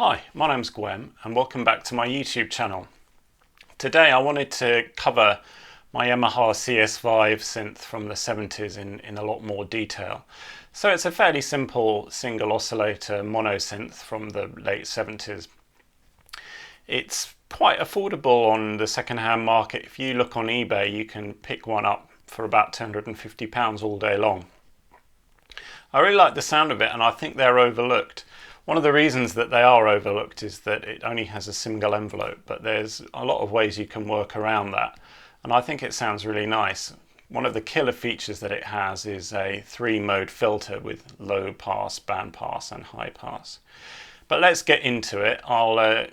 Hi, my name's gwEm and welcome back to my YouTube channel. Today I wanted to cover my Yamaha CS-5 synth from the 70s in a lot more detail. So it's a fairly simple single oscillator monosynth from the late 70s. It's quite affordable on the second-hand market. If you look on eBay, you can pick one up for about £250 all day long. I really like the sound of it and I think they're overlooked. One of the reasons that they are overlooked is that it only has a single envelope, but there's a lot of ways you can work around that, and I think it sounds really nice. One of the killer features that it has is a 3-mode filter with low pass, band pass and high pass. But let's get into it. I'll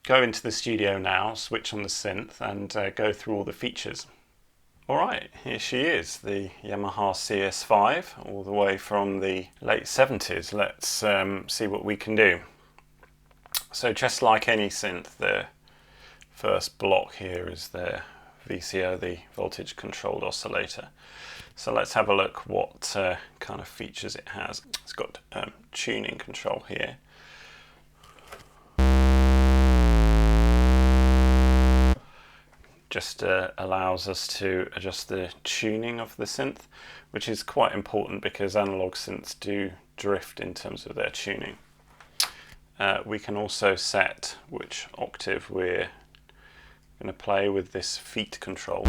go into the studio now, switch on the synth and go through all the features. Alright, here she is, the Yamaha CS-5, all the way from the late 70s. Let's see what we can do. So just like any synth, the first block here is their VCO, the voltage controlled oscillator. So let's have a look what kind of features it has. It's got tuning control here. Just allows us to adjust the tuning of the synth, which is quite important because analog synths do drift in terms of their tuning. We can also set which octave we're going to play with this feet control.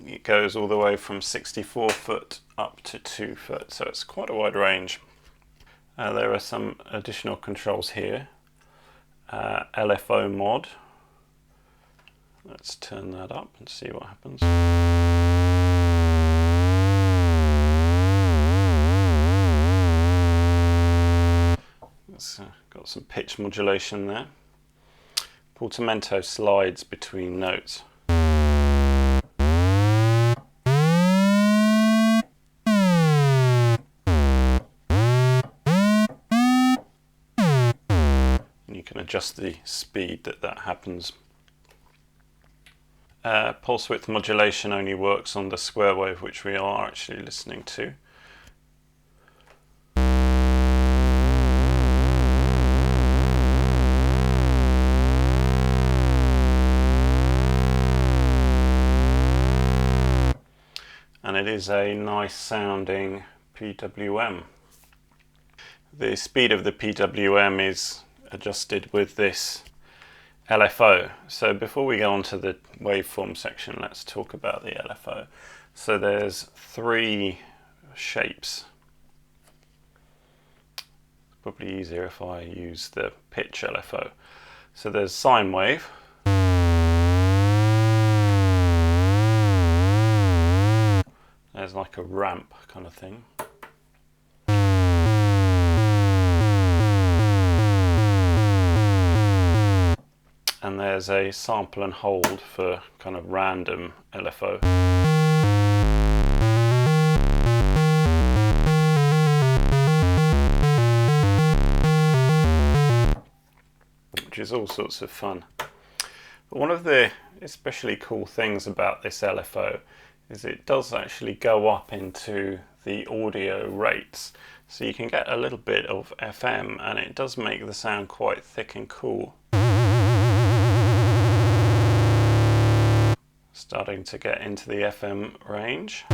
It goes all the way from 64 foot up to 2 foot, so it's quite a wide range. There are some additional controls here. LFO mod. Let's turn that up and see what happens. It's got some pitch modulation there. Portamento slides between notes. Adjust the speed that happens. Pulse width modulation only works on the square wave, which we are actually listening to. And it is a nice sounding PWM. The speed of the PWM is adjusted with this LFO. So before we go on to the waveform section, let's talk about the LFO. So there's 3 shapes. It's probably easier if I use the pitch LFO. So there's sine wave. There's like a ramp kind of thing. And there's a sample and hold for kind of random LFO. Which is all sorts of fun. But one of the especially cool things about this LFO is it does actually go up into the audio rates. So you can get a little bit of FM and it does make the sound quite thick and cool. Starting to get into the FM range.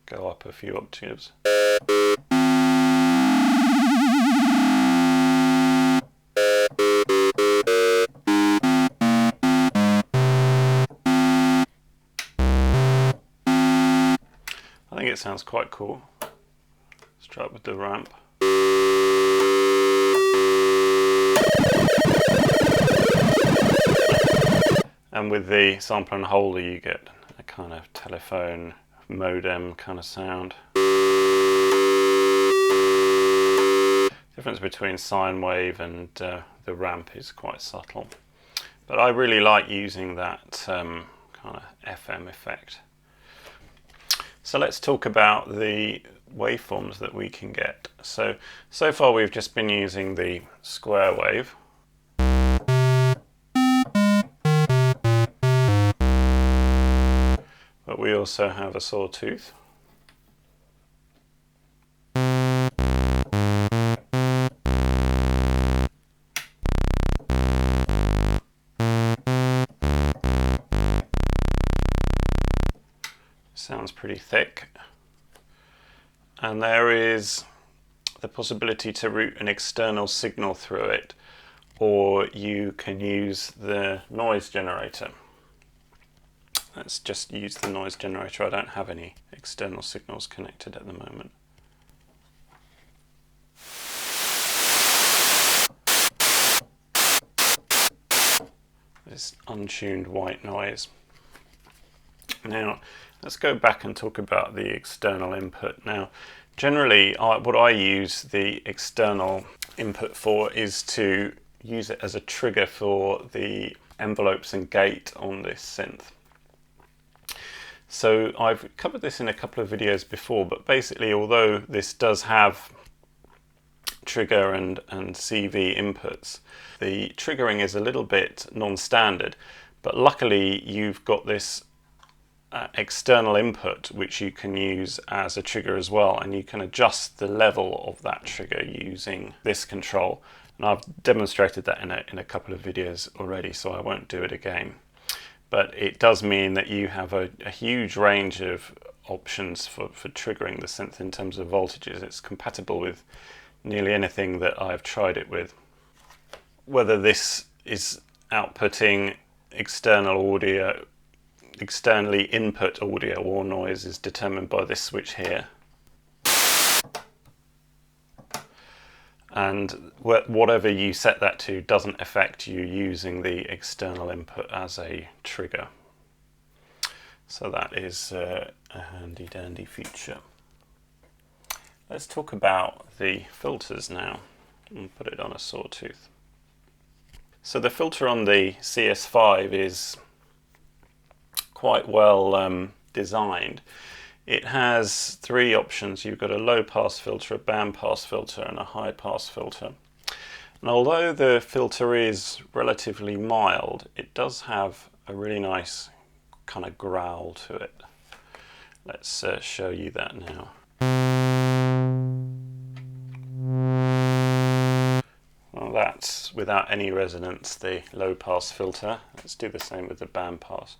Go up a few octaves. I think it sounds quite cool. Let's try it with the ramp. And with the sampler and holder you get a kind of telephone modem kind of sound. The difference between sine wave and the ramp is quite subtle. But I really like using that kind of FM effect. So let's talk about the waveforms that we can get. So far we've just been using the square wave. we also have a sawtooth. Sounds pretty thick. And there is the possibility to route an external signal through it, or you can use the noise generator. Let's just use the noise generator. I don't have any external signals connected at the moment. This untuned white noise. Now, let's go back and talk about the external input. Now, generally, what I use the external input for is to use it as a trigger for the envelopes and gate on this synth. So I've covered this in a couple of videos before, but basically, although this does have trigger and CV inputs, the triggering is a little bit non-standard, but luckily you've got this external input which you can use as a trigger as well, and you can adjust the level of that trigger using this control, and I've demonstrated that in a couple of videos already, so I won't do it again. But it does mean that you have a huge range of options for triggering the synth in terms of voltages. It's compatible with nearly anything that I've tried it with. Whether this is outputting external audio, externally input audio or noise is determined by this switch here. And whatever you set that to doesn't affect you using the external input as a trigger. So that is a handy dandy feature. Let's talk about the filters now and put it on a sawtooth. So the filter on the CS-5 is quite well designed. It has three options. You've got a low pass filter, a band pass filter and a high pass filter. And although the filter is relatively mild, it does have a really nice kind of growl to it. Let's show you that now. Well, that's without any resonance, the low pass filter. Let's do the same with the band pass.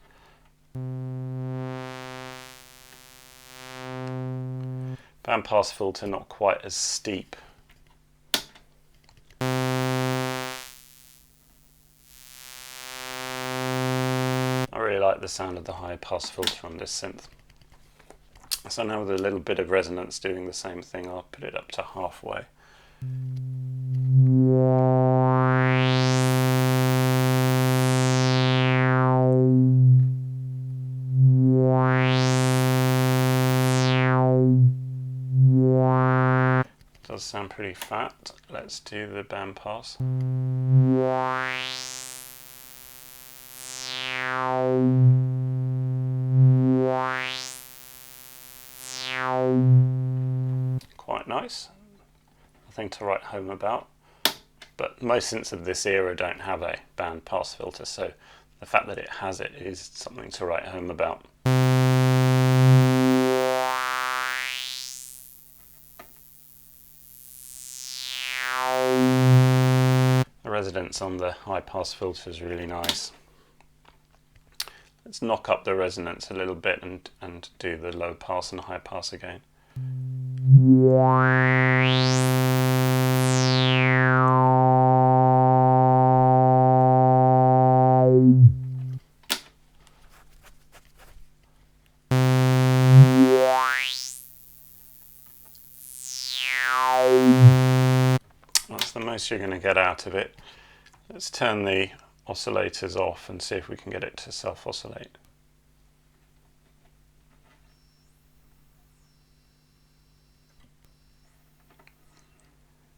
Band pass filter not quite as steep. I really like the sound of the high pass filter on this synth. So now with a little bit of resonance doing the same thing, I'll put it up to halfway. Does sound pretty fat. Let's do the band pass. Quite nice. Nothing to write home about. But most synths of this era don't have a band pass filter, so the fact that it has it is something to write home about. The resonance on the high pass filter is really nice. Let's knock up the resonance a little bit and do the low pass and high pass again. That's the most you're going to get out of it. Let's turn the oscillators off and see if we can get it to self-oscillate.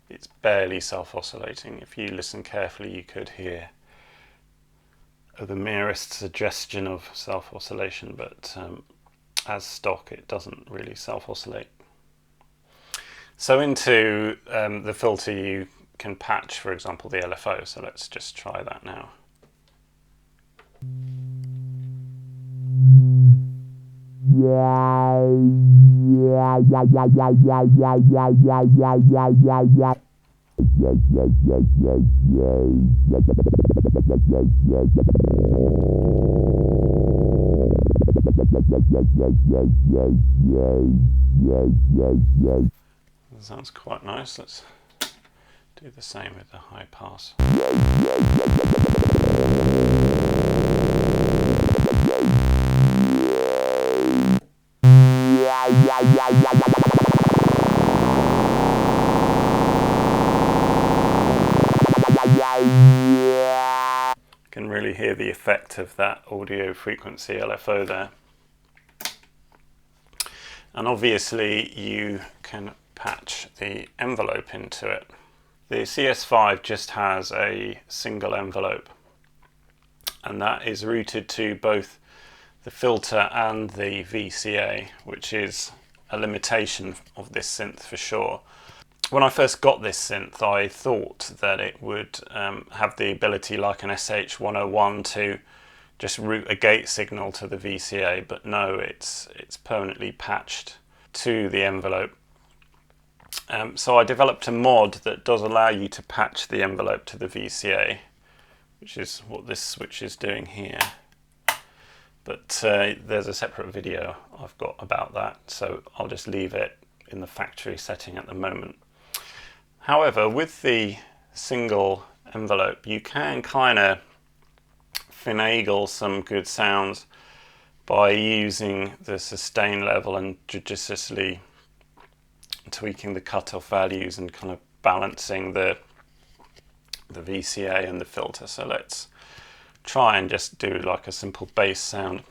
It's barely self-oscillating. If you listen carefully, you could hear the merest suggestion of self-oscillation, but as stock it doesn't really self-oscillate. So into the filter you can patch, for example, the LFO, so let's just try that now. Sounds quite nice. Let's do the same with the high pass. You can really hear the effect of that audio frequency LFO there. And obviously you can patch the envelope into it. The CS5 just has a single envelope, and that is routed to both the filter and the VCA, which is a limitation of this synth for sure. When I first got this synth, I thought that it would have the ability, like an SH-101, to just route a gate signal to the VCA, but no, it's permanently patched to the envelope. So I developed a mod that does allow you to patch the envelope to the VCA, which is what this switch is doing here. But there's a separate video I've got about that, so I'll just leave it in the factory setting at the moment. However, with the single envelope, you can kind of finagle some good sounds by using the sustain level and judiciously tweaking the cutoff values and kind of balancing the VCA and the filter. So let's try and just do like a simple bass sound.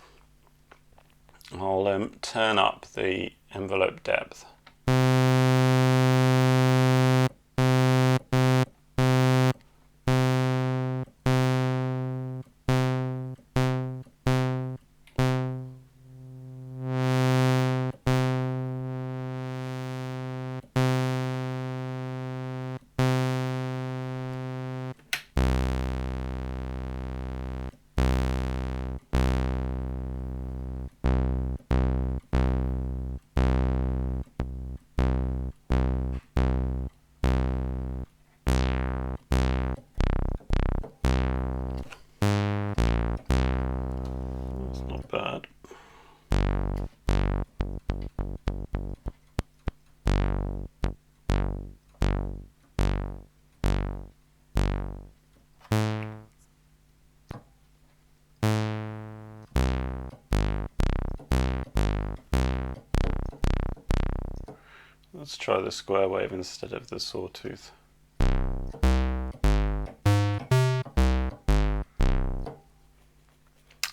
I'll turn up the envelope depth. Not bad. Let's try the square wave instead of the sawtooth.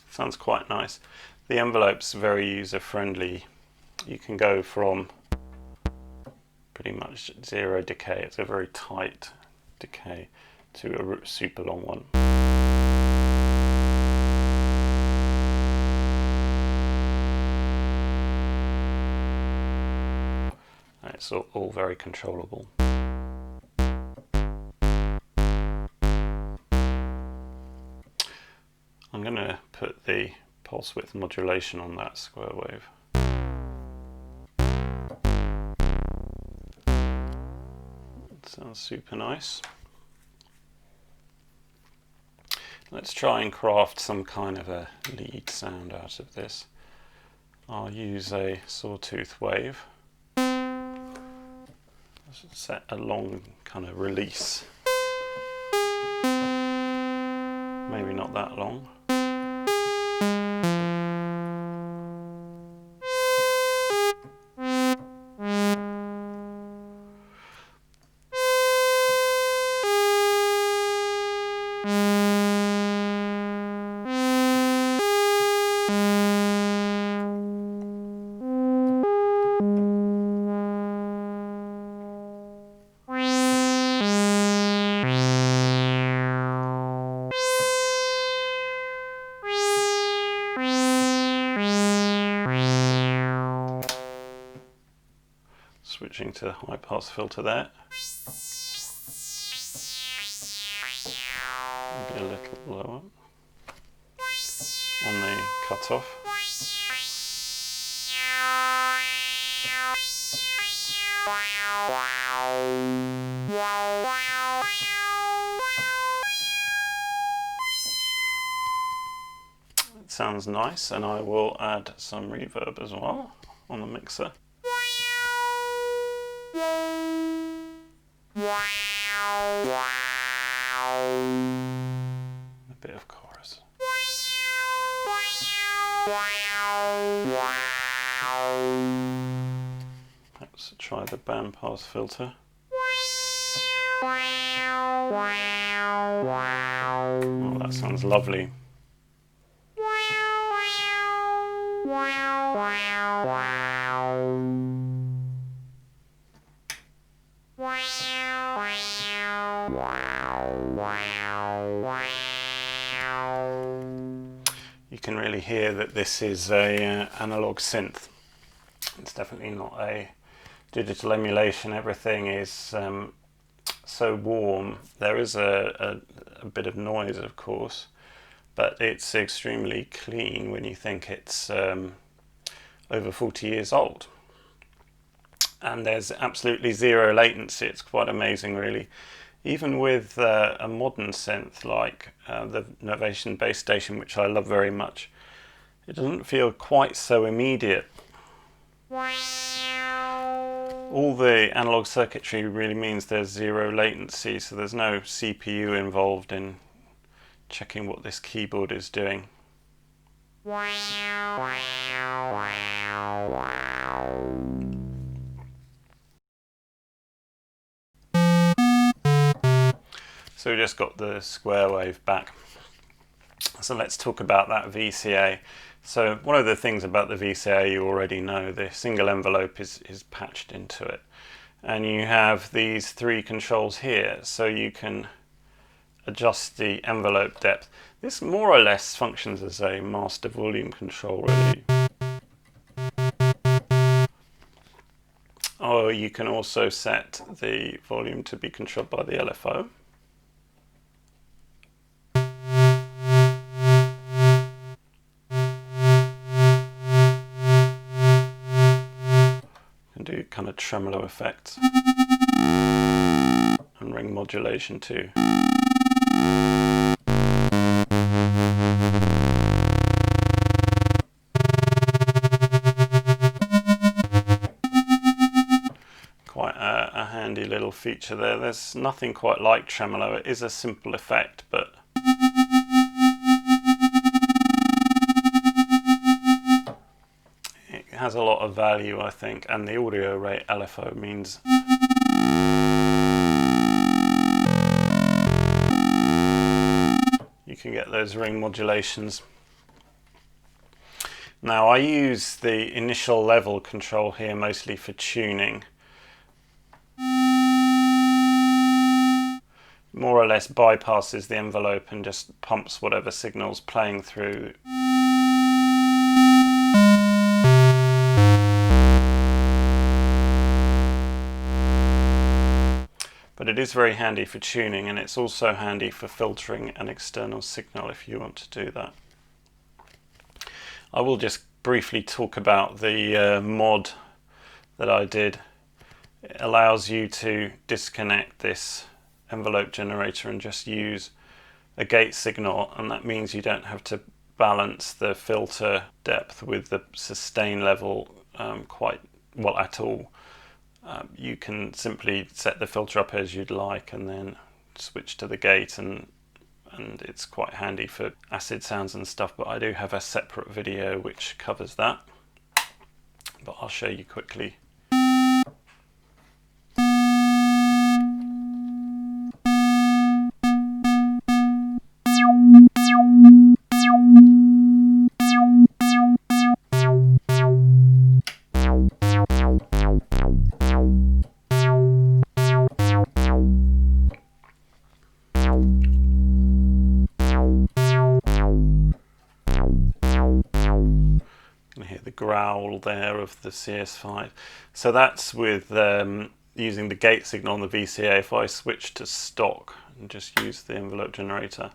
Sounds quite nice. The envelope's very user-friendly. You can go from pretty much zero decay, it's a very tight decay, to a super long one. And it's all very controllable. I'm going to put the pulse width modulation on that square wave. That sounds super nice. Let's try and craft some kind of a lead sound out of this. I'll use a sawtooth wave. Let's set a long kind of release. Maybe not that long. Switching to the high pass filter there. Maybe a little lower on the cutoff. It sounds nice, and I will add some reverb as well on the mixer. A bit of chorus. Let's try the bandpass filter. Oh, that sounds lovely. You can really hear that this is a analog synth. It's definitely not a digital emulation. Everything is so warm. There is a bit of noise, of course, but it's extremely clean when you think it's over 40 years old. And there's absolutely zero latency. It's quite amazing, really. Even with a modern synth like the Novation Base Station, which I love very much, it doesn't feel quite so immediate. All the analog circuitry really means there's zero latency, so there's no CPU involved in checking what this keyboard is doing. So we just got the square wave back. So let's talk about that VCA. So one of the things about the VCA you already know, the single envelope is patched into it. And you have these three controls here, so you can adjust the envelope depth. This more or less functions as a master volume control, really. Or you can also set the volume to be controlled by the LFO. Do kind of tremolo effects and ring modulation too. Quite a handy little feature there. There's nothing quite like tremolo. It is a simple effect, but has a lot of value, I think, and the audio rate LFO means you can get those ring modulations. Now I use the initial level control here mostly for tuning. More or less bypasses the envelope and just pumps whatever signal's playing through. But it is very handy for tuning, and it's also handy for filtering an external signal if you want to do that. I will just briefly talk about the mod that I did. It allows you to disconnect this envelope generator and just use a gate signal, and that means you don't have to balance the filter depth with the sustain level quite well at all. You can simply set the filter up as you'd like and then switch to the gate, and it's quite handy for acid sounds and stuff, but I do have a separate video which covers that, but I'll show you quickly. Growl there of the CS-5. So that's with using the gate signal on the VCA. If I switch to stock and just use the envelope generator,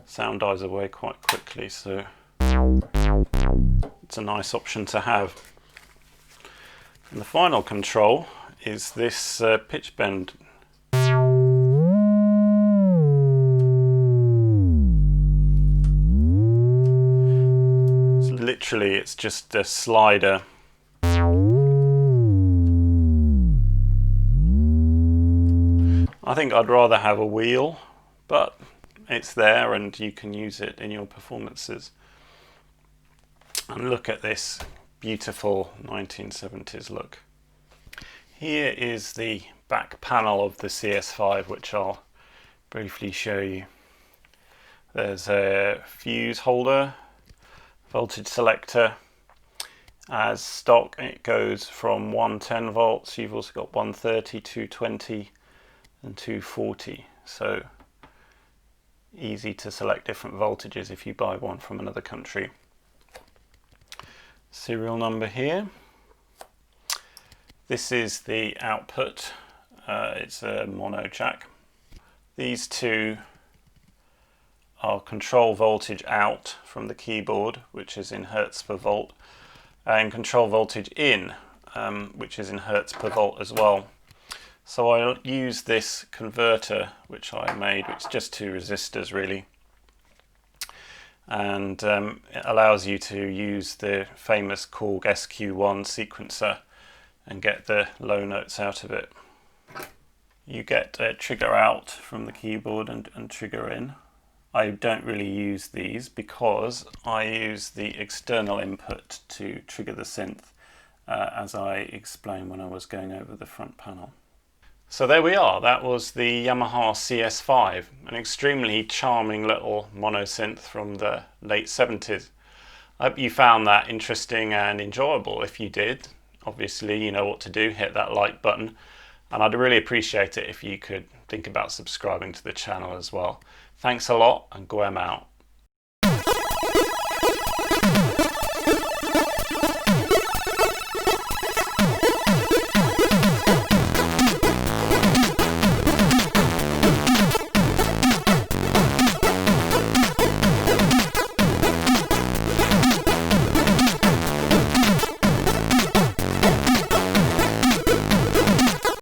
sound dies away quite quickly, so it's a nice option to have. And the final control is this pitch bend. Literally, it's just a slider. I think I'd rather have a wheel, but it's there and you can use it in your performances. And look at this beautiful 1970s look. Here is the back panel of the CS-5, which I'll briefly show you. There's a fuse holder, voltage selector. As stock, it goes from 110 volts. You've also got 130, 220 and 240. So easy to select different voltages if you buy one from another country. Serial number here. This is the output. It's a mono jack. These two are control voltage out from the keyboard, which is in hertz per volt, and control voltage in, which is in hertz per volt as well. So I'll use this converter which I made, which is just two resistors really, and it allows you to use the famous Korg SQ1 sequencer and get the low notes out of it. You get a trigger out from the keyboard and trigger in. I don't really use these because I use the external input to trigger the synth, as I explained when I was going over the front panel. So there we are, that was the Yamaha CS-5, an extremely charming little monosynth from the late 70s. I hope you found that interesting and enjoyable. If you did, obviously you know what to do, hit that like button, and I'd really appreciate it if you could think about subscribing to the channel as well. Thanks a lot, and gwEm out.